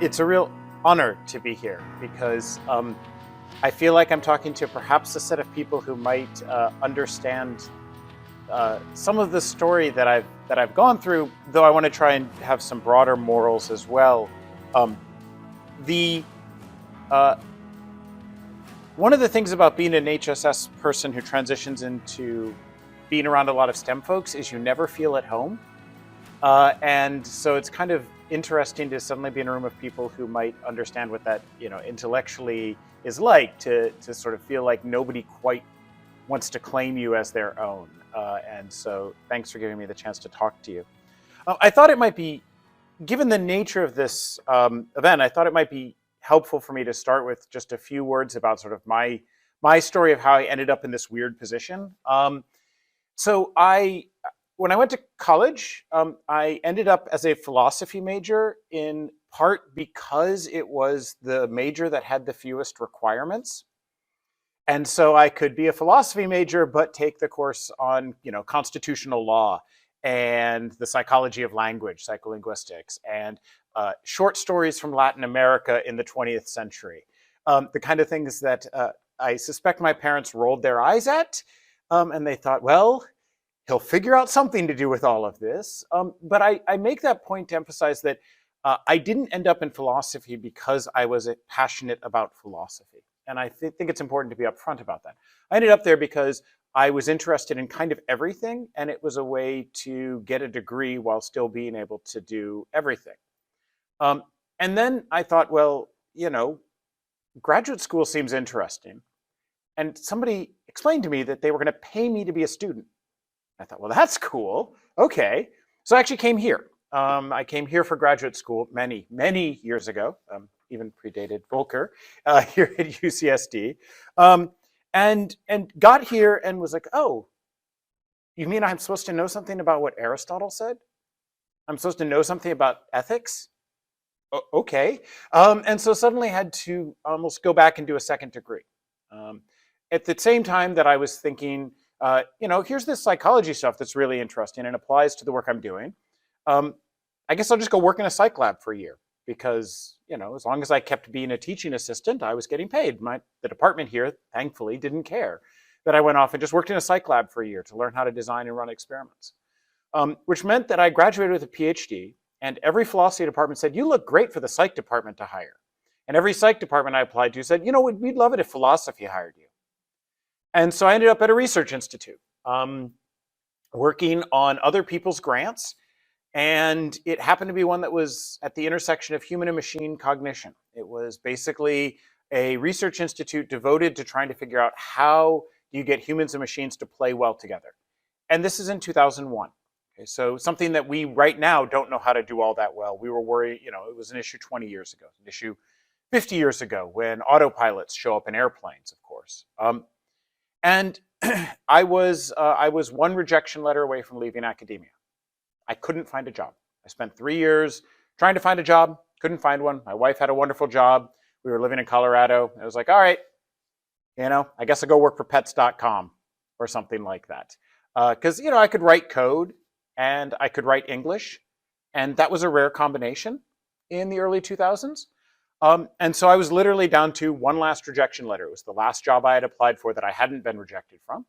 It's a real honor to be here because I feel like I'm talking to perhaps a set of people who might understand some of the story that I've gone through. Though I want to try and have some broader morals as well. Um, the One of the things about being an HSS person who transitions into being around a lot of STEM folks is you never feel at home. And so it's kind of interesting to suddenly be in a room of people who might understand what that, intellectually is like to sort of feel like nobody quite wants to claim you as their own. And so thanks for giving me the chance to talk to you. I thought it might be, given the nature of this event, I thought it might be helpful for me to start with just a few words about sort of my story of how I ended up in this weird position. When I went to college, I ended up as a philosophy major, in part because it was the major that had the fewest requirements. And so I could be a philosophy major, but take the course on, constitutional law and the psychology of language, psycholinguistics, and short stories from Latin America in the 20th century. The kind of things that I suspect my parents rolled their eyes at, and they thought, well, he'll figure out something to do with all of this. But I make that point to emphasize that I didn't end up in philosophy because I was passionate about philosophy. And I think it's important to be upfront about that. I ended up there because I was interested in kind of everything, and it was a way to get a degree while still being able to do everything. And then I thought, well, graduate school seems interesting. And somebody explained to me that they were going to pay me to be a student. I thought, well, that's cool. Okay. So I actually came here. I came here for graduate school many, many years ago, even predated Volcker, here at UCSD, and got here and was like, oh, you mean I'm supposed to know something about what Aristotle said? I'm supposed to know something about ethics? Okay. And so suddenly had to almost go back and do a second degree. At the same time that I was thinking, here's this psychology stuff that's really interesting and applies to the work I'm doing. I guess I'll just go work in a psych lab for a year because, as long as I kept being a teaching assistant, I was getting paid. The department here, thankfully, didn't care that I went off and just worked in a psych lab for a year to learn how to design and run experiments, which meant that I graduated with a PhD, and every philosophy department said, you look great for the psych department to hire. And every psych department I applied to said, we'd love it if philosophy hired you. And so I ended up at a research institute, working on other people's grants. And it happened to be one that was at the intersection of human and machine cognition. It was basically a research institute devoted to trying to figure out how you get humans and machines to play well together. And this is in 2001. Okay, so something that we right now don't know how to do all that well. We were worried, it was an issue 20 years ago, an issue 50 years ago when autopilots show up in airplanes, of course. And I was one rejection letter away from leaving academia. I couldn't find a job. I spent 3 years trying to find a job, couldn't find one. My wife had a wonderful job. We were living in Colorado. I was like, all right, I guess I'll go work for pets.com or something like that. Because, I could write code and I could write English. And that was a rare combination in the early 2000s. And so I was literally down to one last rejection letter. It was the last job I had applied for that I hadn't been rejected from.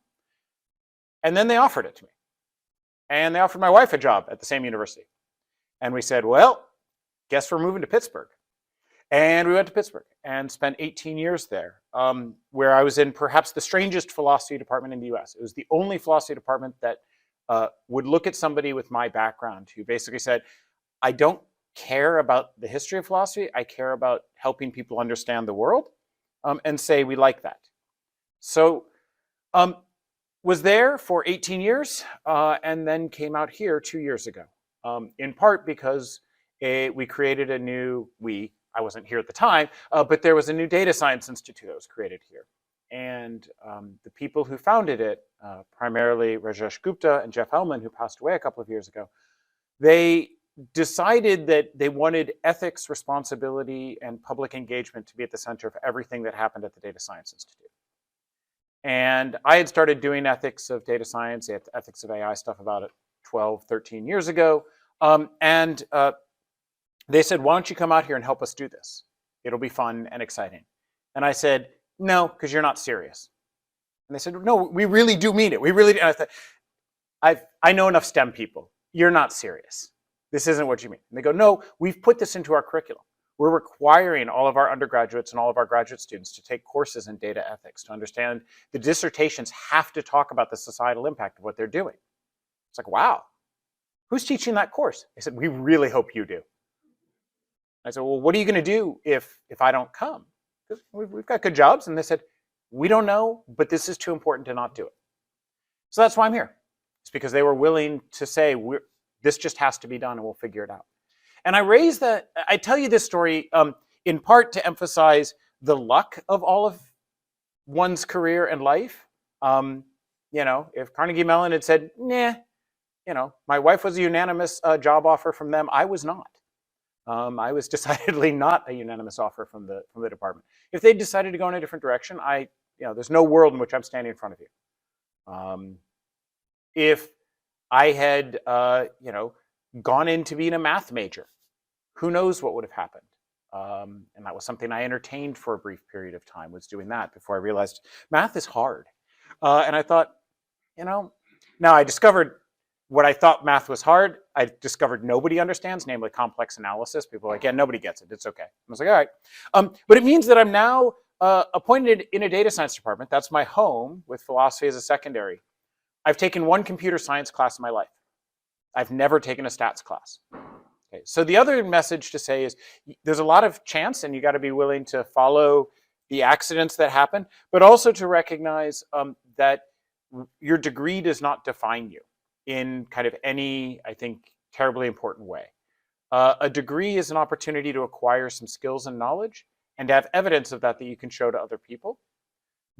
And then they offered it to me. And they offered my wife a job at the same university. And we said, well, guess we're moving to Pittsburgh. And we went to Pittsburgh and spent 18 years there, where I was in perhaps the strangest philosophy department in the US. It was the only philosophy department that would look at somebody with my background who basically said, I don't care about the history of philosophy. I care about helping people understand the world, and say we like that. So was there for 18 years and then came out here 2 years ago, in part because we created I wasn't here at the time, but there was a new data science institute that was created here. And the people who founded it, primarily Rajesh Gupta and Jeff Hellman, who passed away a couple of years ago, they decided that they wanted ethics, responsibility, and public engagement to be at the center of everything that happened at the Data Science Institute. And I had started doing ethics of data science, ethics of AI stuff about 12, 13 years ago. They said, why don't you come out here and help us do this? It'll be fun and exciting. And I said, no, because you're not serious. And they said, no, we really do mean it. We really do. And I thought, I know enough STEM people. You're not serious. This isn't what you mean. And they go, no, we've put this into our curriculum. We're requiring all of our undergraduates and all of our graduate students to take courses in data ethics to understand the dissertations have to talk about the societal impact of what they're doing. It's like, wow, who's teaching that course? They said, we really hope you do. I said, well, what are you going to do if I don't come? Because we've got good jobs. And they said, we don't know, but this is too important to not do it. So that's why I'm here. It's because they were willing to say, this just has to be done and we'll figure it out. And I tell you this story in part to emphasize the luck of all of one's career and life. If Carnegie Mellon had said, nah, my wife was a unanimous job offer from them, I was not. I was decidedly not a unanimous offer from the department. If they decided to go in a different direction, there's no world in which I'm standing in front of you. If I had, gone into being a math major, who knows what would have happened? And that was something I entertained for a brief period of time, was doing that before I realized math is hard. And I thought, now I discovered what I thought math was hard, I discovered nobody understands, namely complex analysis. People are like, yeah, nobody gets it. It's okay. I was like, all right. But it means that I'm now appointed in a data science department. That's my home, with philosophy as a secondary. I've taken one computer science class in my life. I've never taken a stats class. Okay. So the other message to say is there's a lot of chance, and you got to be willing to follow the accidents that happen, but also to recognize that your degree does not define you in kind of any, I think, terribly important way. A degree is an opportunity to acquire some skills and knowledge and to have evidence of that you can show to other people.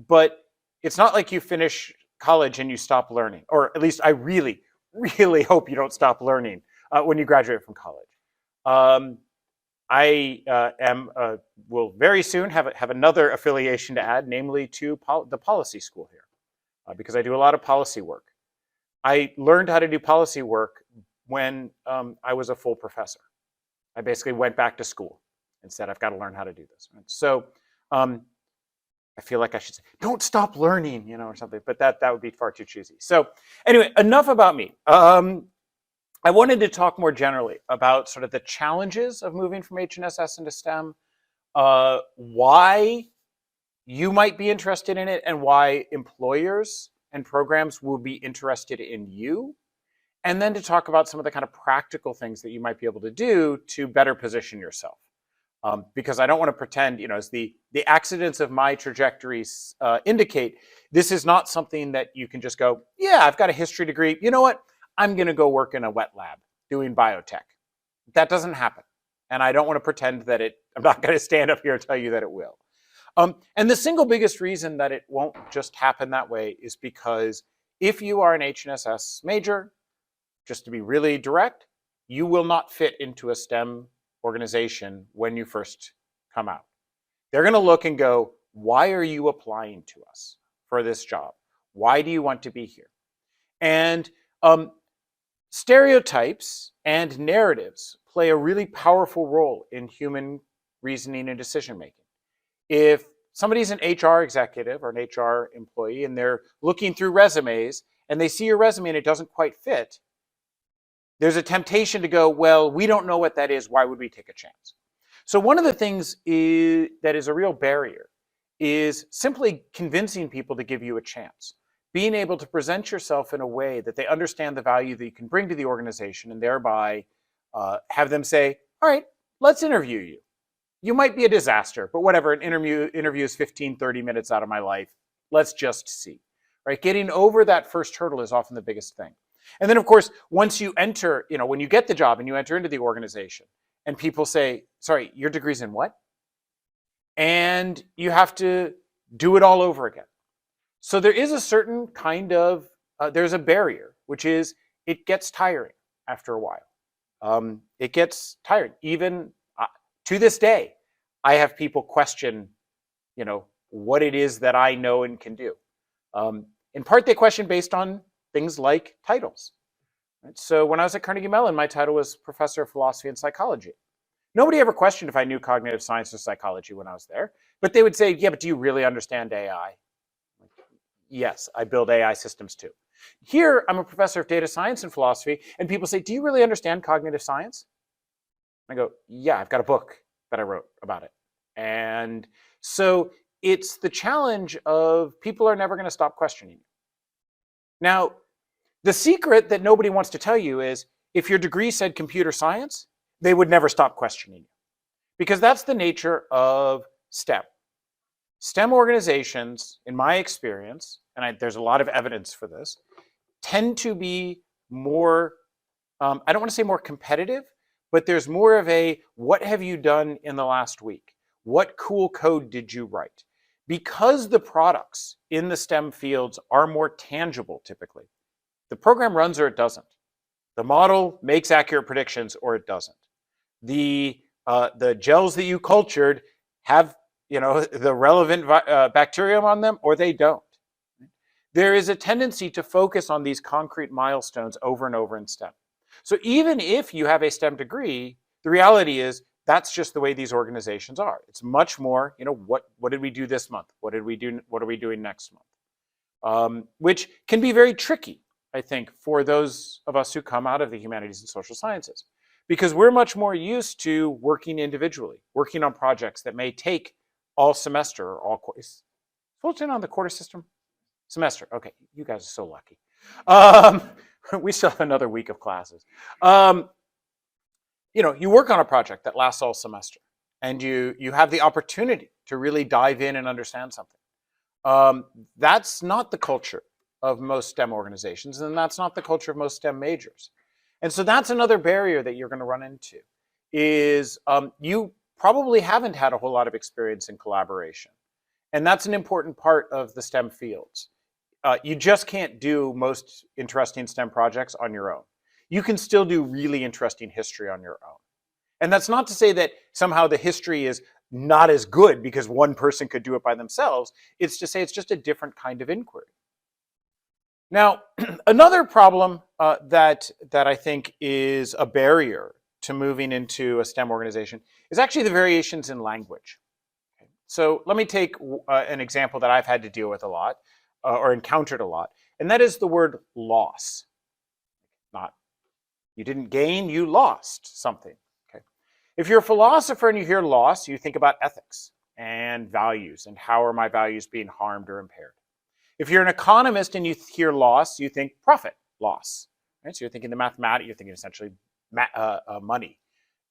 But it's not like you finish college and you stop learning, or at least I really, really hope you don't stop learning when you graduate from college. I will very soon have another affiliation to add, namely to the policy school here, because I do a lot of policy work. I learned how to do policy work when I was a full professor. I basically went back to school and said, I've got to learn how to do this. Right? So I feel like I should say, don't stop learning, or something, but that would be far too choosy. So anyway, enough about me. I wanted to talk more generally about sort of the challenges of moving from HSS into STEM, why you might be interested in it, and why employers and programs will be interested in you, and then to talk about some of the kind of practical things that you might be able to do to better position yourself. Because I don't want to pretend, as the accidents of my trajectories indicate, this is not something that you can just go, yeah, I've got a history degree. You know what? I'm going to go work in a wet lab doing biotech. That doesn't happen. And I don't want to pretend that I'm not going to stand up here and tell you that it will. And the single biggest reason that it won't just happen that way is because if you are an HSS major, just to be really direct, you will not fit into a STEM organization when you first come out. They're going to look and go, why are you applying to us for this job? Why do you want to be here? And stereotypes and narratives play a really powerful role in human reasoning and decision making. If somebody's an HR executive or an HR employee and they're looking through resumes and they see your resume and it doesn't quite fit, there's a temptation to go, well, we don't know what that is. Why would we take a chance? So one of the things that is a real barrier is simply convincing people to give you a chance. Being able to present yourself in a way that they understand the value that you can bring to the organization, and thereby have them say, all right, let's interview you. You might be a disaster, but whatever, an interview is 15, 30 minutes out of my life. Let's just see, right? Getting over that first hurdle is often the biggest thing. And then, of course, once you enter, when you get the job and you enter into the organization and people say, sorry, your degree's in what? And you have to do it all over again. So there is a certain kind of, there's a barrier, which is it gets tiring after a while. It gets tiring. Even to this day, I have people question, what it is that I know and can do. In part, they question based on things like titles. Right? So when I was at Carnegie Mellon, my title was Professor of Philosophy and Psychology. Nobody ever questioned if I knew cognitive science or psychology when I was there, but they would say, yeah, but do you really understand AI? Yes, I build AI systems too. Here, I'm a professor of data science and philosophy, and people say, do you really understand cognitive science? I go, yeah, I've got a book that I wrote about it. And so it's the challenge of people are never going to stop questioning you. Now, the secret that nobody wants to tell you is if your degree said computer science, they would never stop questioning you, because that's the nature of STEM. STEM organizations, in my experience, and there's a lot of evidence for this, tend to be more, I don't want to say more competitive, but there's more of a, what have you done in the last week? What cool code did you write? Because the products in the STEM fields are more tangible typically. The program runs or it doesn't. The model makes accurate predictions or it doesn't. The gels that you cultured have the relevant bacterium on them or they don't. There is a tendency to focus on these concrete milestones over and over in STEM. So even if you have a STEM degree, the reality is that's just the way these organizations are. It's much more, what did we do this month? What did we do? What are we doing next month? Which can be very tricky, I think, for those of us who come out of the humanities and social sciences, because we're much more used to working individually, working on projects that may take all semester or all quarters. Full in on the quarter system? Semester. Okay, you guys are so lucky. We still have another week of classes. You work on a project that lasts all semester, and you have the opportunity to really dive in and understand something. That's not the culture of most STEM organizations, and that's not the culture of most STEM majors. And so that's another barrier that you're going to run into, is you probably haven't had a whole lot of experience in collaboration. And that's an important part of the STEM fields. You just can't do most interesting STEM projects on your own. You can still do really interesting history on your own. And that's not to say that somehow the history is not as good because one person could do it by themselves. It's to say it's just a different kind of inquiry. Now, another problem that I think is a barrier to moving into a STEM organization is actually the variations in language. Okay. So let me take an example that I've had to deal with a lot or encountered a lot, and that is the word loss. Not, you didn't gain, you lost something. Okay. If you're a philosopher and you hear loss, you think about ethics and values and how are my values being harmed or impaired. If you're an economist and you hear loss, you think profit loss. Right? So you're thinking the mathematics, you're thinking essentially money.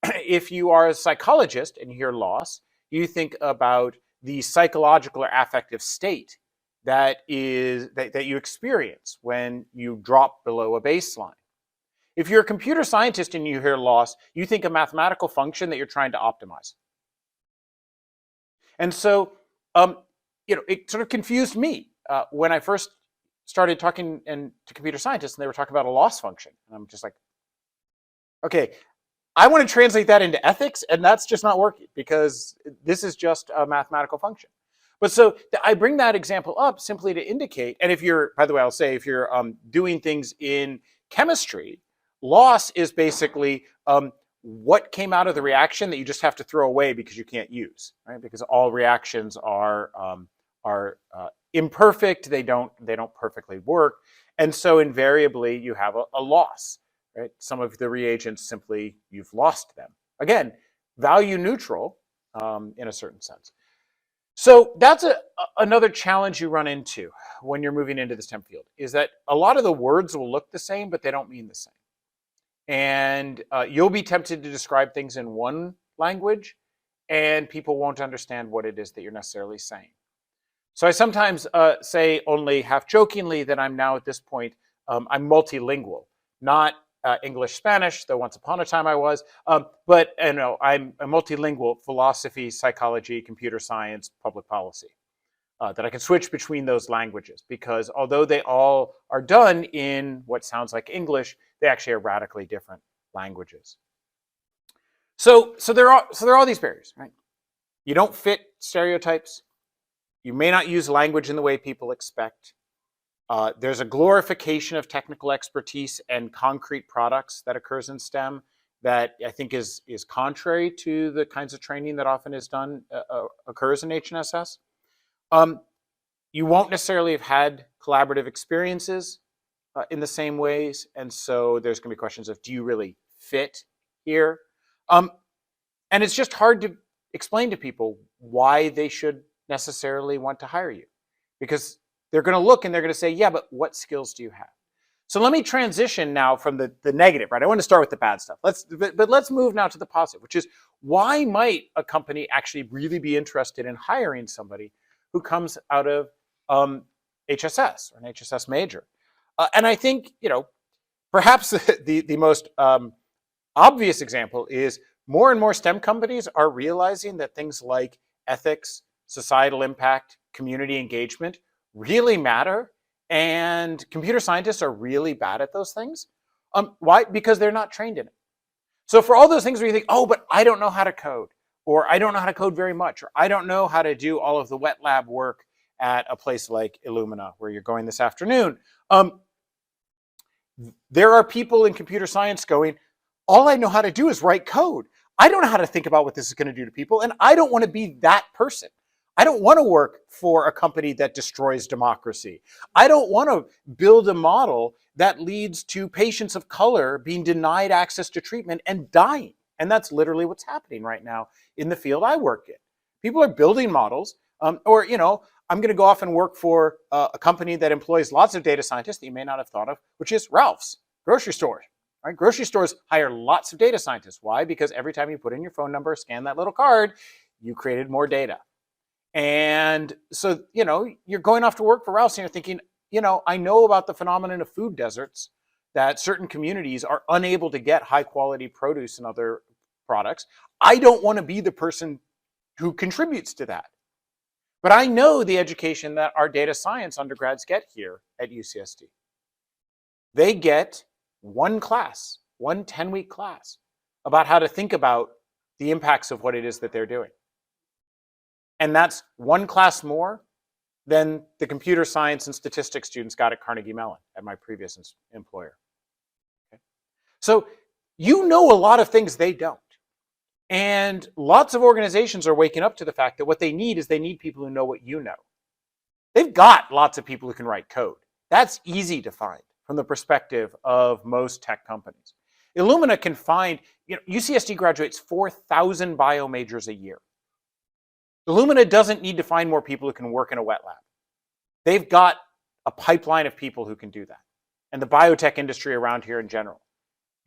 If you are a psychologist and you hear loss, you think about the psychological or affective state that you experience when you drop below a baseline. If you're a computer scientist and you hear loss, you think a mathematical function that you're trying to optimize. And so, it sort of confused me when I first started talking to computer scientists and they were talking about a loss function. And I'm just like, okay, I want to translate that into ethics, and that's just not working because this is just a mathematical function. But so I bring that example up simply to indicate, and if you're, by the way, I'll say, if you're doing things in chemistry, loss is basically what came out of the reaction that you just have to throw away because you can't use, right? Because all reactions are imperfect; they don't perfectly work, and so invariably you have a loss, right? Some of the reagents simply you've lost them. Again, value neutral in a certain sense. So that's another challenge you run into when you're moving into the STEM field, is that a lot of the words will look the same, but they don't mean the same. And you'll be tempted to describe things in one language, and people won't understand what it is that you're necessarily saying. So I sometimes say, only half jokingly, that I'm now at this point, I'm multilingual, not English, Spanish, though once upon a time I was, but I'm a multilingual: philosophy, psychology, computer science, public policy, that I can switch between those languages, because although they all are done in what sounds like English, they actually are radically different languages. So there are all these barriers, right? You don't fit stereotypes. You may not use language in the way people expect. There's a glorification of technical expertise and concrete products that occurs in STEM that I think is contrary to the kinds of training that often is done, occurs in HSS. You won't necessarily have had collaborative experiences in the same ways. And so there's going to be questions of, do you really fit here? And it's just hard to explain to people why they should necessarily want to hire you, because they're going to look and they're going to say, yeah, but what skills do you have? So let me transition now from the negative, right? I want to start with the bad stuff. But let's move now to the positive, which is, why might a company actually really be interested in hiring somebody who comes out of HSS or an HSS major? And I think, perhaps the most obvious example is more and more STEM companies are realizing that things like ethics, societal impact, community engagement really matter. And computer scientists are really bad at those things. Why? Because they're not trained in it. So for all those things where you think, oh, but I don't know how to code, or I don't know how to code very much, or I don't know how to do all of the wet lab work at a place like Illumina, where you're going this afternoon. There are people in computer science going, all I know how to do is write code. I don't know how to think about what this is going to do to people, and I don't want to be that person. I don't want to work for a company that destroys democracy. I don't want to build a model that leads to patients of color being denied access to treatment and dying. And that's literally what's happening right now in the field I work in. People are building models, I'm going to go off and work for a company that employs lots of data scientists that you may not have thought of, which is Ralph's grocery store. Right? Grocery stores hire lots of data scientists. Why? Because every time you put in your phone number, scan that little card, you created more data. And so, you're going off to work for Ralph's and you're thinking, I know about the phenomenon of food deserts, that certain communities are unable to get high quality produce and other products. I don't want to be the person who contributes to that. But I know the education that our data science undergrads get here at UCSD. They get one class, one 10-week class about how to think about the impacts of what it is that they're doing. And that's one class more than the computer science and statistics students got at Carnegie Mellon, at my previous employer. Okay? So you know a lot of things they don't. And lots of organizations are waking up to the fact that what they need is they need people who know what you know. They've got lots of people who can write code. That's easy to find from the perspective of most tech companies. Illumina can find, UCSD graduates 4,000 bio majors a year. Illumina doesn't need to find more people who can work in a wet lab. They've got a pipeline of people who can do that. And the biotech industry around here in general.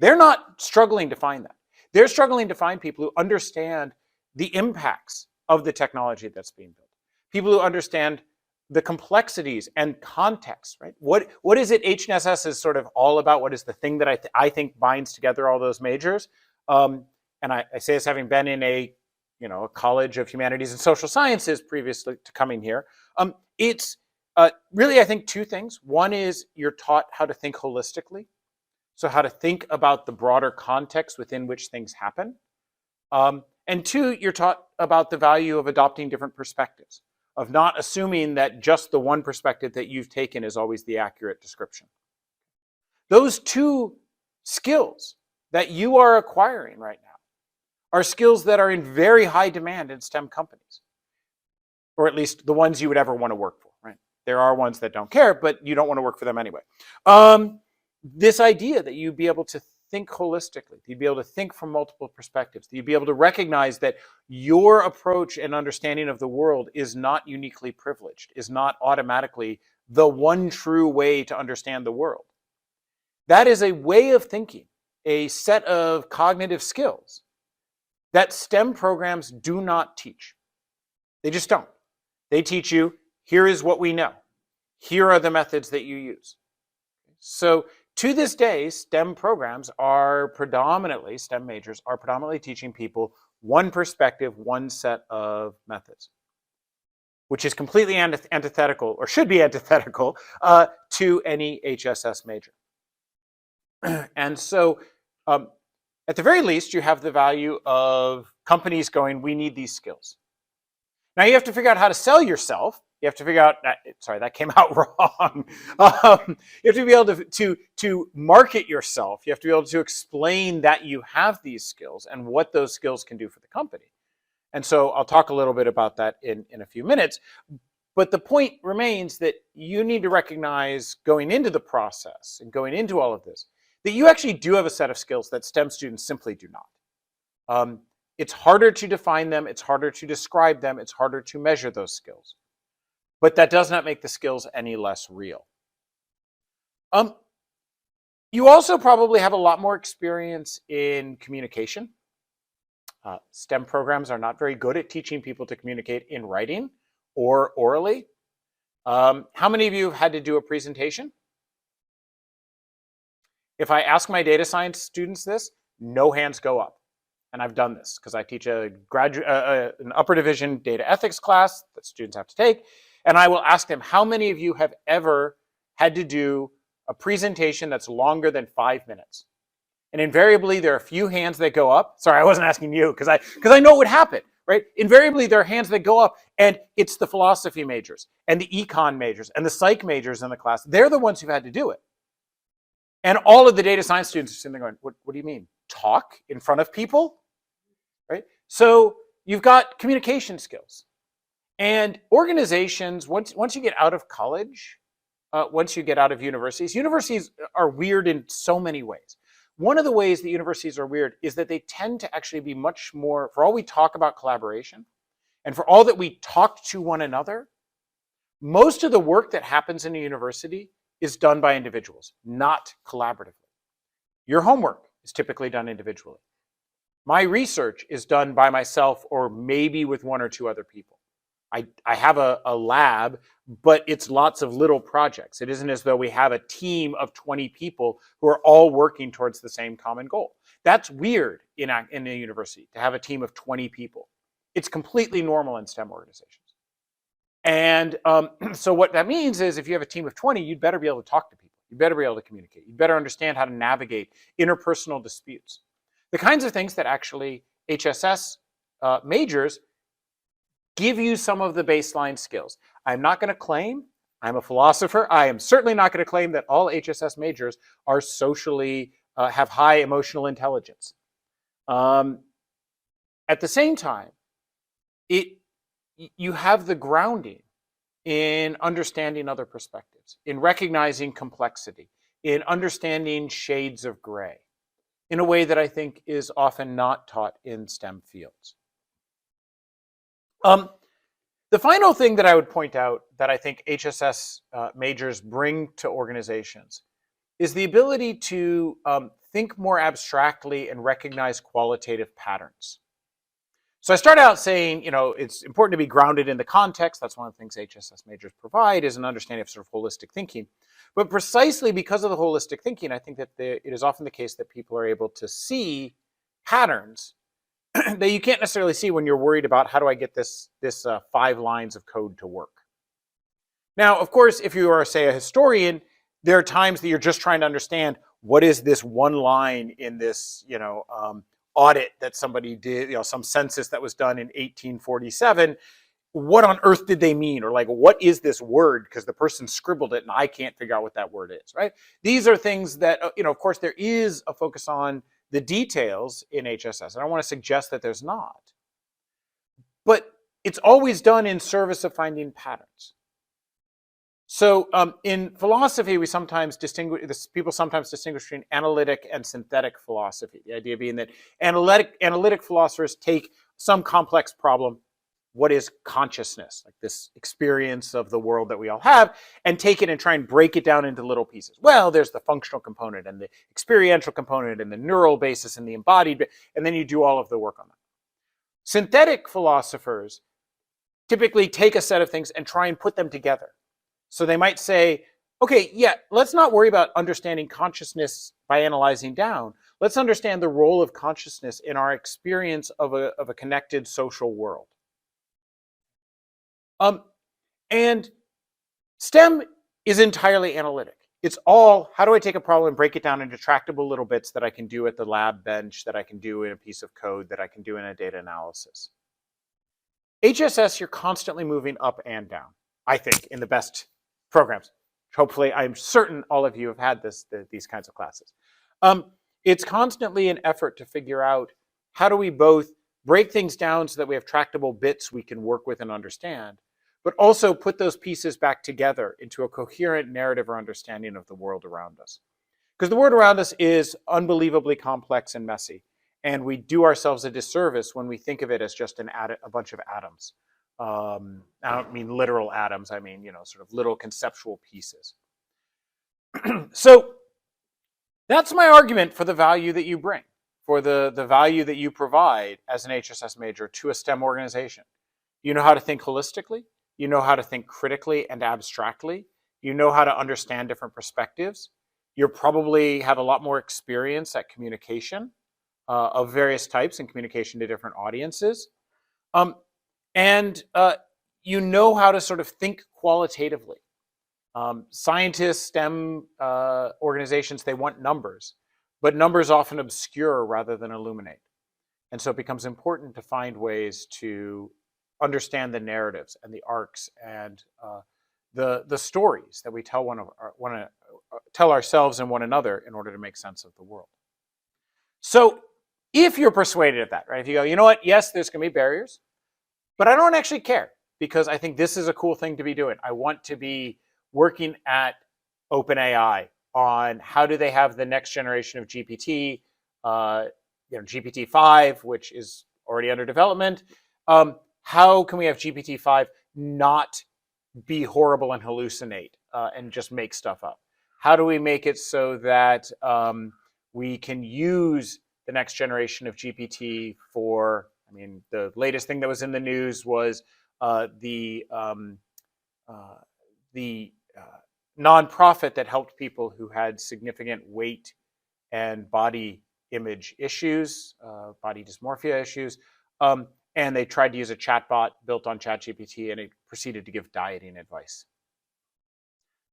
They're not struggling to find that. They're struggling to find people who understand the impacts of the technology that's being built. People who understand the complexities and context, right? What is it HSS is sort of all about? What is the thing that I think binds together all those majors? And I say this having been in a college of humanities and social sciences previously to coming here. It's really, I think, two things. One is you're taught how to think holistically. So how to think about the broader context within which things happen. And two, you're taught about the value of adopting different perspectives, of not assuming that just the one perspective that you've taken is always the accurate description. Those two skills that you are acquiring right now are skills that are in very high demand in STEM companies, or at least the ones you would ever want to work for, right? There are ones that don't care, but you don't want to work for them anyway. This idea that you'd be able to think holistically, you'd be able to think from multiple perspectives, you'd be able to recognize that your approach and understanding of the world is not uniquely privileged, is not automatically the one true way to understand the world. That is a way of thinking, a set of cognitive skills that STEM programs do not teach. They just don't. They teach you, here is what we know. Here are the methods that you use. So to this day, STEM programs are predominantly, STEM majors are predominantly teaching people one perspective, one set of methods, which is completely antithetical, or should be antithetical, to any HSS major. And so at the very least, you have the value of companies going, we need these skills. Now you have to figure out how to sell yourself, You have to figure out, sorry, that came out wrong. You have to be able to market yourself. You have to be able to explain that you have these skills and what those skills can do for the company. And so I'll talk a little bit about that in a few minutes. But the point remains that you need to recognize going into the process and going into all of this, that you actually do have a set of skills that STEM students simply do not. It's harder to define them. It's harder to describe them. It's harder to measure those skills. But that does not make the skills any less real. You also probably have a lot more experience in communication. STEM programs are not very good at teaching people to communicate in writing or orally. How many of you have had to do a presentation? If I ask my data science students this, no hands go up. And I've done this because I teach an upper division data ethics class that students have to take. And I will ask them, how many of you have ever had to do a presentation that's longer than 5 minutes? And invariably, there are a few hands that go up. Sorry, I wasn't asking you because I know it would happen, right? Invariably, there are hands that go up, and it's the philosophy majors and the econ majors and the psych majors in the class. They're the ones who've had to do it. And all of the data science students are sitting there going, what do you mean? Talk in front of people? Right? So you've got communication skills. And organizations, once you get out of college, once you get out of universities are weird in so many ways. One of the ways that universities are weird is that they tend to actually be much more, for all we talk about collaboration, and for all that we talk to one another, most of the work that happens in a university is done by individuals, not collaboratively. Your homework is typically done individually. My research is done by myself or maybe with one or two other people. I have a lab, but it's lots of little projects. It isn't as though we have a team of 20 people who are all working towards the same common goal. That's weird in a university, to have a team of 20 people. It's completely normal in STEM organizations. And so what that means is if you have a team of 20, you'd better be able to talk to people. You'd better be able to communicate. You'd better understand how to navigate interpersonal disputes. The kinds of things that actually HSS majors give you some of the baseline skills. I'm not going to claim, I'm a philosopher, I am certainly not going to claim that all HSS majors are socially, have high emotional intelligence. At the same time, you have the grounding in understanding other perspectives, in recognizing complexity, in understanding shades of gray, in a way that I think is often not taught in STEM fields. The final thing that I would point out that I think HSS majors bring to organizations is the ability to think more abstractly and recognize qualitative patterns. So I start out saying, it's important to be grounded in the context. That's one of the things HSS majors provide, is an understanding of sort of holistic thinking. But precisely because of the holistic thinking, I think that it is often the case that people are able to see patterns that you can't necessarily see when you're worried about how do I get this 5 lines of code to work. Now, of course, if you are, say, a historian, there are times that you're just trying to understand what is this one line in this, audit that somebody did, some census that was done in 1847. What on earth did they mean? Or like, what is this word? Because the person scribbled it and I can't figure out what that word is, right? These are things that, of course, there is a focus on the details in HSS. I don't want to suggest that there's not. But it's always done in service of finding patterns. So in philosophy, people sometimes distinguish between analytic and synthetic philosophy. The idea being that analytic philosophers take some complex problem, what is consciousness, like this experience of the world that we all have, and take it and try and break it down into little pieces. Well, there's the functional component and the experiential component and the neural basis and the embodied, and then you do all of the work on that. Synthetic philosophers typically take a set of things and try and put them together. So they might say, okay, yeah, let's not worry about understanding consciousness by analyzing down. Let's understand the role of consciousness in our experience of a connected social world. And STEM is entirely analytic. It's all, how do I take a problem and break it down into tractable little bits that I can do at the lab bench, that I can do in a piece of code, that I can do in a data analysis. HSS, you're constantly moving up and down. I think, in the best programs. Hopefully, I'm certain all of you have had these kinds of classes. It's constantly an effort to figure out how do we both break things down so that we have tractable bits we can work with and understand, but also put those pieces back together into a coherent narrative or understanding of the world around us. Because the world around us is unbelievably complex and messy, and we do ourselves a disservice when we think of it as just a bunch of atoms. I don't mean literal atoms, I mean, sort of little conceptual pieces. So that's my argument for the value that you bring, for the value that you provide as an HSS major to a STEM organization. You know how to think holistically, you know how to think critically and abstractly, you know how to understand different perspectives. You probably have a lot more experience at communication of various types and communication to different audiences. And you know how to sort of think qualitatively. Scientists, STEM organizations, they want numbers, but numbers often obscure rather than illuminate. And so it becomes important to find ways to understand the narratives and the arcs and the stories that we tell ourselves and one another in order to make sense of the world. So if you're persuaded of that, right? If you go, you know what? Yes, there's going to be barriers, but I don't actually care because I think this is a cool thing to be doing. I want to be working at OpenAI on how do they have the next generation of GPT, GPT-5, which is already under development. How can we have GPT-5 not be horrible and hallucinate and just make stuff up? How do we make it so that we can use the next generation of GPT for, the latest thing that was in the news was the nonprofit that helped people who had significant weight and body image issues, body dysmorphia issues, and they tried to use a chatbot built on ChatGPT, and it proceeded to give dieting advice.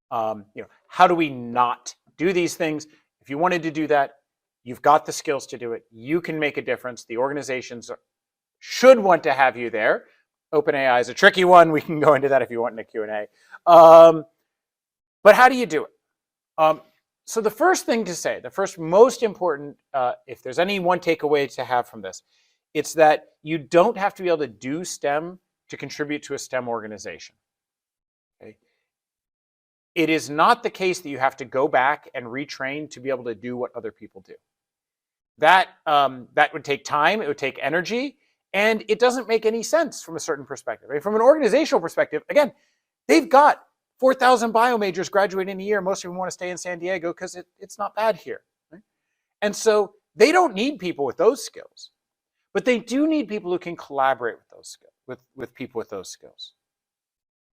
How do we not do these things? If you wanted to do that, you've got the skills to do it. You can make a difference. The organizations should want to have you there. OpenAI is a tricky one. We can go into that if you want in a Q&A. But how do you do it? So the first thing to say, the first most important, if there's any one takeaway to have from this, it's that you don't have to be able to do STEM to contribute to a STEM organization. Okay? It is not the case that you have to go back and retrain to be able to do what other people do. That would take time, it would take energy, and it doesn't make any sense from a certain perspective. Right? From an organizational perspective, again, they've got 4,000 bio majors graduating a year. Most of them want to stay in San Diego because it's not bad here. Right? And so they don't need people with those skills, but they do need people who can collaborate with those skills, with people with those skills.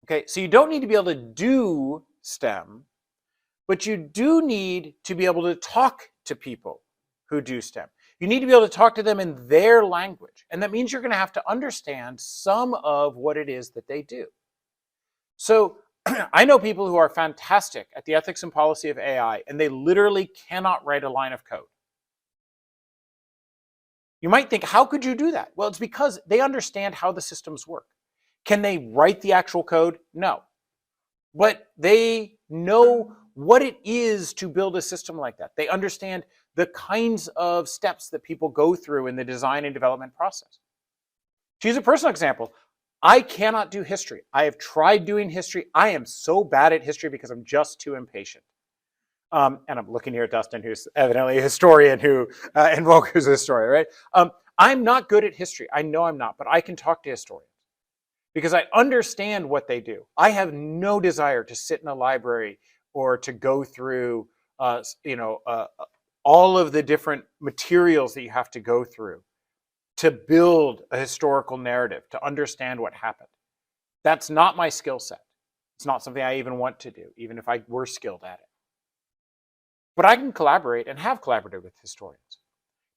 Okay, so you don't need to be able to do STEM, but you do need to be able to talk to people who do STEM. You need to be able to talk to them in their language. And that means you're going to have to understand some of what it is that they do. So I know people who are fantastic at the ethics and policy of AI, and they literally cannot write a line of code. You might think, how could you do that? Well, it's because they understand how the systems work. Can they write the actual code? No. But they know what it is to build a system like that. They understand the kinds of steps that people go through in the design and development process. To use a personal example, I cannot do history. I have tried doing history. I am so bad at history because I'm just too impatient. And I'm looking here at Dustin, who's evidently a historian, and Volk, who's a historian, right? I'm not good at history. I know I'm not, but I can talk to historians because I understand what they do. I have no desire to sit in a library or to go through, all of the different materials that you have to go through to build a historical narrative, to understand what happened. That's not my skill set. It's not something I even want to do, even if I were skilled at it. But I can collaborate and have collaborated with historians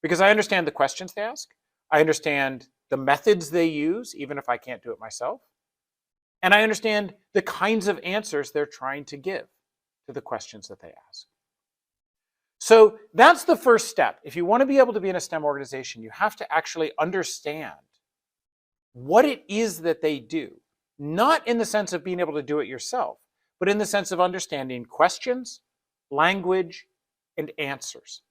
because I understand the questions they ask. I understand the methods they use, even if I can't do it myself. And I understand the kinds of answers they're trying to give to the questions that they ask. So that's the first step. If you want to be able to be in a STEM organization, you have to actually understand what it is that they do not in the sense of being able to do it yourself, but in the sense of understanding questions, language, and answers.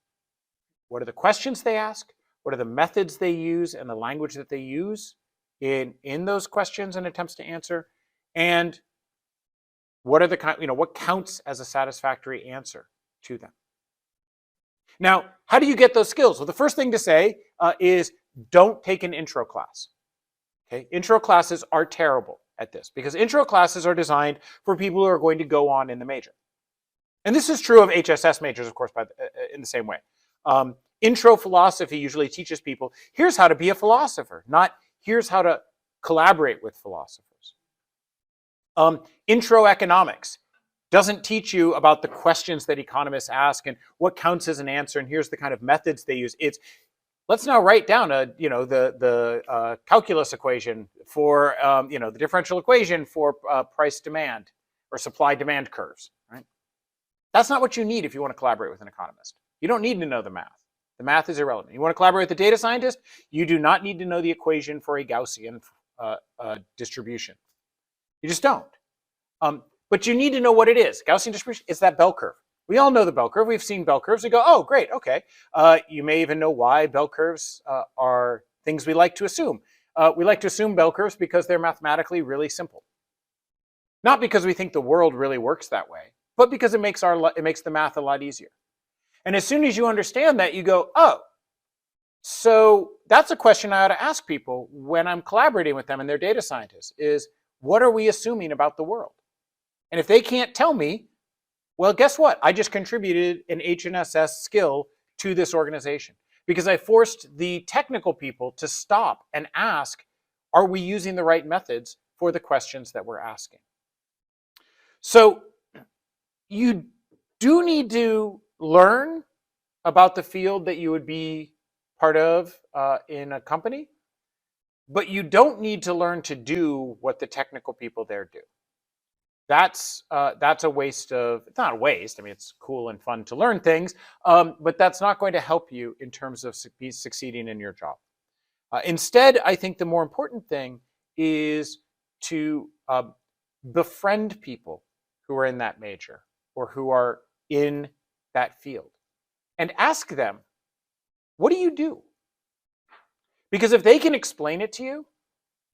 What are the questions they ask? What are the methods they use and the language that they use in those questions and attempts to answer? And what are the what counts as a satisfactory answer to them? Now, how do you get those skills? Well, the first thing to say is don't take an intro class. Okay, intro classes are terrible at this because intro classes are designed for people who are going to go on in the major. And this is true of HSS majors, of course, in the same way. Intro philosophy usually teaches people, here's how to be a philosopher, not here's how to collaborate with philosophers. Intro economics doesn't teach you about the questions that economists ask and what counts as an answer, and here's the kind of methods they use. It's let's now write down the calculus equation for the differential equation for price demand or supply demand curves. Right? That's not what you need if you want to collaborate with an economist. You don't need to know the math. The math is irrelevant. You want to collaborate with a data scientist? You do not need to know the equation for a Gaussian distribution. You just don't. But you need to know what it is. Gaussian distribution is that bell curve. We all know the bell curve. We've seen bell curves. We go, oh, great, okay. You may even know why bell curves are things we like to assume. We like to assume bell curves because they're mathematically really simple. Not because we think the world really works that way, but because it makes the math a lot easier. And as soon as you understand that, you go, oh, so that's a question I ought to ask people when I'm collaborating with them and they're data scientists is, what are we assuming about the world? And if they can't tell me, well, guess what? I just contributed an HSS skill to this organization because I forced the technical people to stop and ask, are we using the right methods for the questions that we're asking? So you do need to learn about the field that you would be part of in a company, but you don't need to learn to do what the technical people there do. That's a waste of, it's not a waste, I mean, it's cool and fun to learn things, but that's not going to help you in terms of succeeding in your job. Instead, I think the more important thing is to befriend people who are in that major or who are in that field and ask them, what do you do? Because if they can explain it to you,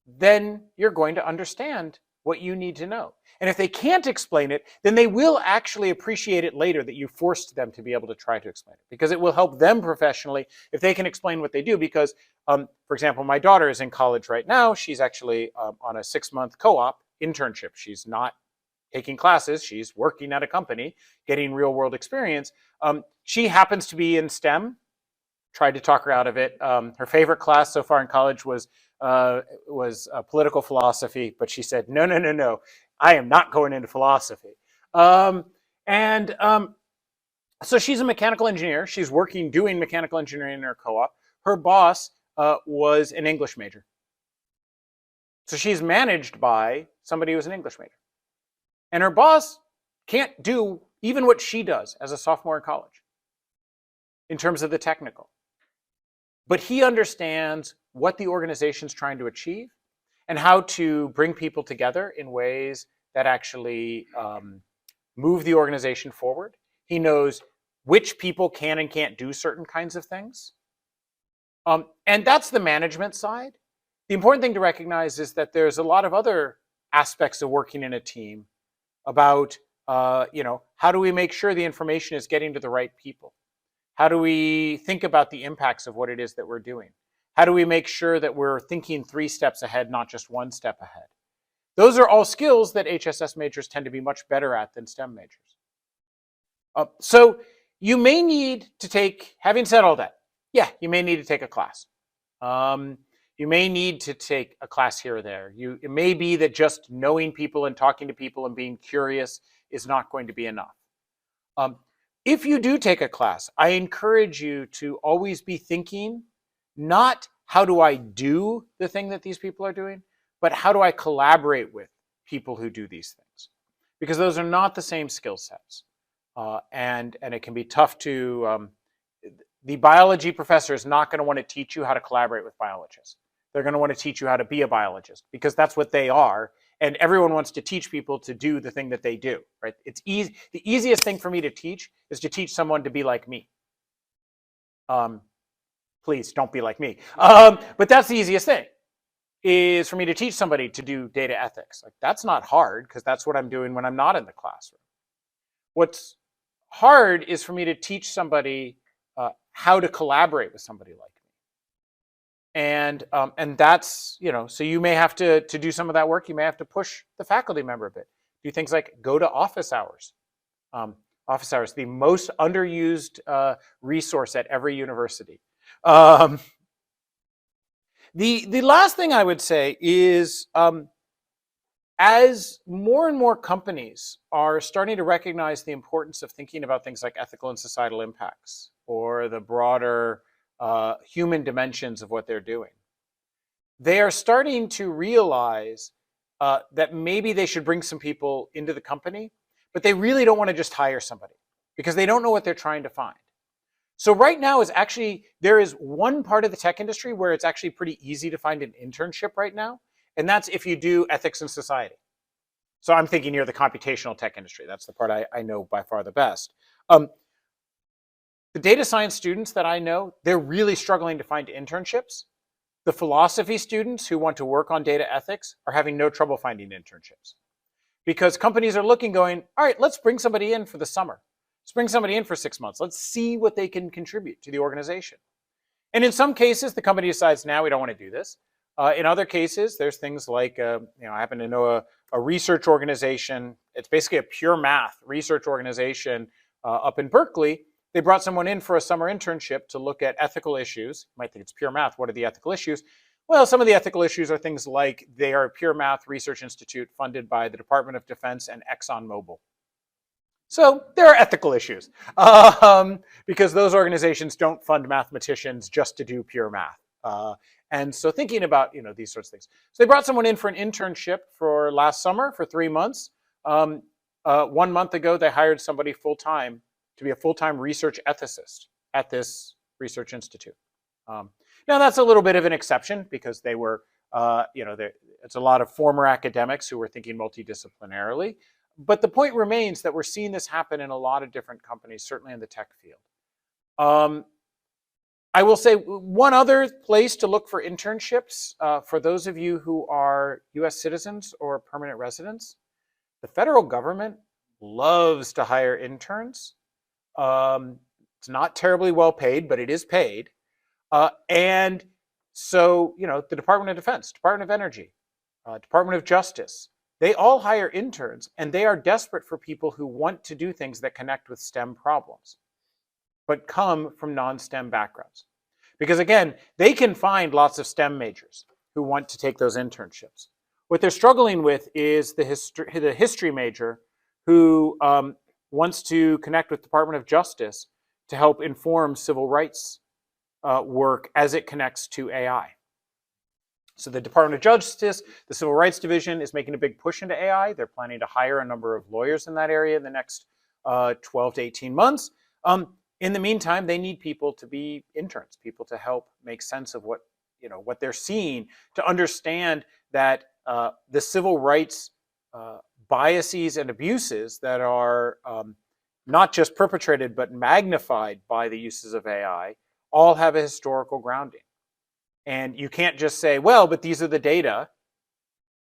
then you're going to understand what you need to know. And if they can't explain it, then they will actually appreciate it later that you forced them to be able to try to explain it, because it will help them professionally if they can explain what they do. Because, for example, my daughter is in college right now. She's actually on a 6-month co-op internship. She's not taking classes. She's working at a company, getting real world experience. She happens to be in STEM. Tried to talk her out of it. Her favorite class so far in college was political philosophy, but she said, no, I am not going into philosophy. So she's a mechanical engineer. She's doing mechanical engineering in her co-op. Her boss was an English major. So she's managed by somebody who's an English major. And her boss can't do even what she does as a sophomore in college in terms of the technical. But he understands what the organization's trying to achieve and how to bring people together in ways that actually move the organization forward. He knows which people can and can't do certain kinds of things. And that's the management side. The important thing to recognize is that there's a lot of other aspects of working in a team about, how do we make sure the information is getting to the right people? How do we think about the impacts of what it is that we're doing? How do we make sure that we're thinking 3 steps ahead, not just 1 step ahead? Those are all skills that HSS majors tend to be much better at than STEM majors. So you may need to take, having said all that, you may need to take a class. You may need to take a class here or there. It may be that just knowing people and talking to people and being curious is not going to be enough. If you do take a class, I encourage you to always be thinking, not how do I do the thing that these people are doing, but how do I collaborate with people who do these things? Because those are not the same skill sets. And it can be tough to, the biology professor is not going to want to teach you how to collaborate with biologists. They're going to want to teach you how to be a biologist because that's what they are. and everyone wants to teach people to do the thing that they do, right? It's easy. The easiest thing for me to teach is to teach someone to be like me. Please don't be like me. But that's the easiest thing, is for me to teach somebody to do data ethics. Like, that's not hard, because that's what I'm doing when I'm not in the classroom. What's hard is for me to teach somebody how to collaborate with somebody like me. And that's, so you may have to do some of that work. You may have to push the faculty member a bit. Do things like go to office hours. Office hours, the most underused resource at every university. The last thing I would say is, as more and more companies are starting to recognize the importance of thinking about things like ethical and societal impacts, or the broader human dimensions of what they're doing, they are starting to realize that maybe they should bring some people into the company, but they really don't want to just hire somebody, because they don't know what they're trying to find. So right now is actually, there is one part of the tech industry where it's actually pretty easy to find an internship right now, and that's if you do ethics and society. So I'm thinking near the computational tech industry. That's the part I know by far the best. The data science students that I know, they're really struggling to find internships. The philosophy students who want to work on data ethics are having no trouble finding internships, because companies are looking, going, all right, let's bring somebody in for the summer. Let's bring somebody in for 6 months. Let's see what they can contribute to the organization. And in some cases, the company decides, now we don't want to do this. In other cases, there's things like, I happen to know a research organization. It's basically a pure math research organization up in Berkeley. They brought someone in for a summer internship to look at ethical issues. You might think it's pure math. What are the ethical issues? Well, some of the ethical issues are things like they are a pure math research institute funded by the Department of Defense and ExxonMobil. So there are ethical issues, because those organizations don't fund mathematicians just to do pure math. And so thinking about these sorts of things. So they brought someone in for an internship for last summer for 3 months. 1 month ago, they hired somebody full-time to be a full-time research ethicist at this research institute. Now that's a little bit of an exception, because they were, it's a lot of former academics who were thinking multidisciplinarily. But the point remains that we're seeing this happen in a lot of different companies, certainly in the tech field. I will say one other place to look for internships, for those of you who are US citizens or permanent residents, the federal government loves to hire interns. It's not terribly well paid, but it is paid. And so, the Department of Defense, Department of Energy, Department of Justice, they all hire interns, and they are desperate for people who want to do things that connect with STEM problems, but come from non-STEM backgrounds. Because again, they can find lots of STEM majors who want to take those internships. What they're struggling with is the history major who wants to connect with Department of Justice to help inform civil rights work as it connects to AI. So the Department of Justice, the Civil Rights Division, is making a big push into AI. They're planning to hire a number of lawyers in that area in the next 12 to 18 months. In the meantime, they need people to be interns, people to help make sense of what they're seeing, to understand that the civil rights biases and abuses that are not just perpetrated but magnified by the uses of AI all have a historical grounding. And you can't just say, well, but these are the data.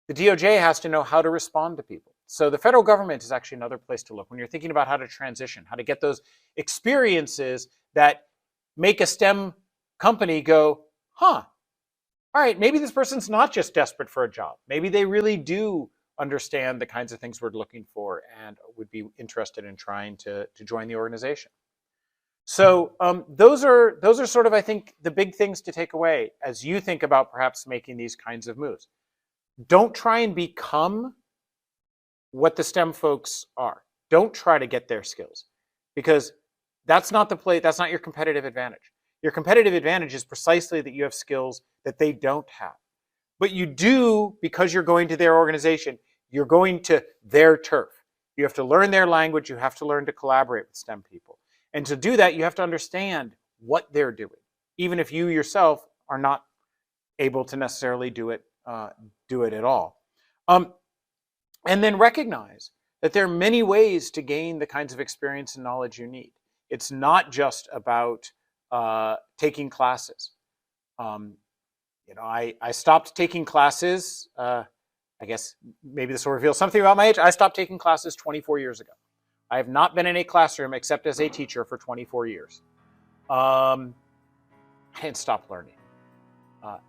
The DOJ has to know how to respond to people. So the federal government is actually another place to look when you're thinking about how to transition, how to get those experiences that make a STEM company go, huh, all right, maybe this person's not just desperate for a job. Maybe they really do understand the kinds of things we're looking for and would be interested in trying to join the organization. So those are sort of, I think, the big things to take away as you think about perhaps making these kinds of moves. Don't try and become what the STEM folks are. Don't try to get their skills, because that's not that's not your competitive advantage. Your competitive advantage is precisely that you have skills that they don't have. But you do, because you're going to their organization, you're going to their turf. You have to learn their language. You have to learn to collaborate with STEM people. And to do that, you have to understand what they're doing, even if you yourself are not able to necessarily do it at all. And then recognize that there are many ways to gain the kinds of experience and knowledge you need. It's not just about taking classes. I stopped taking classes. I guess maybe this will reveal something about my age. I stopped taking classes 24 years ago. I have not been in a classroom except as a teacher for 24 years. I didn't stop learning.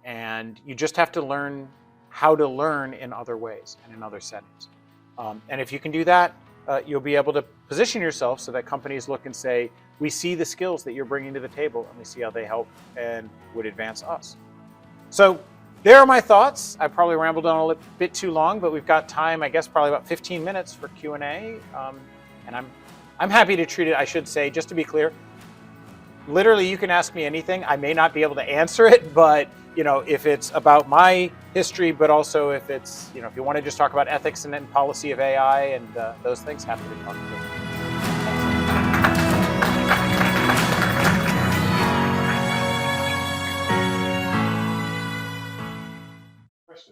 And you just have to learn how to learn in other ways and in other settings. And if you can do that, you'll be able to position yourself so that companies look and say, we see the skills that you're bringing to the table and we see how they help and would advance us. So there are my thoughts. I probably rambled on a bit too long, but we've got time, I guess, probably about 15 minutes for Q&A. And I'm happy to treat it, I should say, just to be clear, literally you can ask me anything. I may not be able to answer it, but if it's about my history, but also if it's, if you want to just talk about ethics and policy of AI and those things, happy to talk to you.